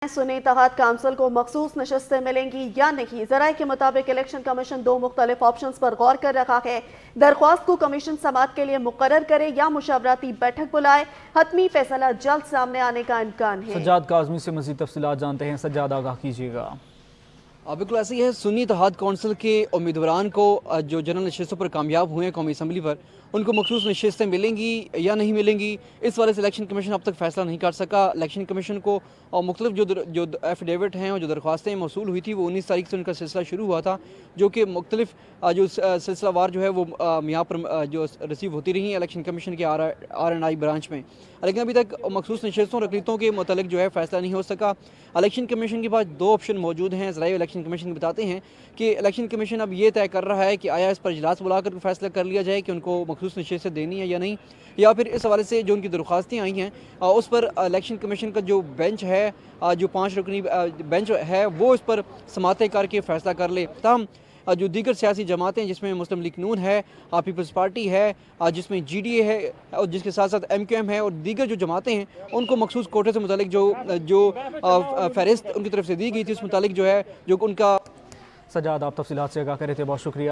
सुन्नी इत्तेहाद council को मखसूस नशस्तें मिलेंगी या नहीं। ज़राए के मुताबिक इलेक्शन कमीशन दो मुख्तलिफ ऑप्शंस पर गौर कर रहा है। दरख्वास्त को कमीशन समाअत के लिए मुकर्रर करे या मुशावरती बैठक बुलाए। हतमी फैसला जल्द सामने आने का इम्कान है। सज्जाद काज़मी से मज़ीद तफसीलात जानते हैं। सज्जाद, आगाह कीजिएगा। बिल्कुल ऐसे ही है। सुन्नी इत्तेहाद कौंसिल के उम्मीदवारान को जो जनरल नशस्तों पर कामयाब हुए हैं कौमी असम्बली पर, उनको मखसूस नशस्तें मिलेंगी या नहीं मिलेंगी, इस वाले से इलेक्शन कमीशन अब तक फैसला नहीं कर सका। इलेक्शन कमीशन को मुख्तलिफ जो एफिडेविट हैं और जो दरख्वास्तें मौसूल हुई थी वो 19 तारीख से उनका सिलसिला शुरू हुआ था, जो कि मुख्तलिफ जो सिलसिलावार जो है वो यहाँ पर जो रिसीव होती रही इलेक्शन कमीशन के RNI ब्रांच में, लेकिन अभी तक मखसूस नशस्तों रकलीतों के मतलब जो है फैसला नहीं हो सका। इलेक्शन कमीशन के पास दो ऑप्शन मौजूद हैं। ज़राए इलेक्शन कमीशन बताते हैं कि इलेक्शन कमीशन अब ये तय कर रहा है कि आया इस पर इजलास बुलाकर फैसला कर लिया जाए कि उनको मखसूस नशस्तें देनी है या नहीं, या फिर इस हवाले से जो उनकी दरख्वास्तें आई हैं उस पर इलेक्शन कमीशन का जो बेंच है, जो 5 रुकनी बेंच है, वो इस पर समाअतें करके फ़ैसला कर ले। तमाम जो दीगर सियासी जमातें जिसमें मुस्लिम लीग नून है, पीपल्स पार्टी है, जिसमें GDA है और जिसके साथ साथ MQM है और दीगर जो जमातें हैं, उनको मखसूस कोटे से मुतालिक जो फहरिस्त उनकी तरफ से दी गई थी उस मुतालिक जो है जो उनका। सज्जाद, आप तफसीलात से आगाह कर रहे थे, बहुत शुक्रिया।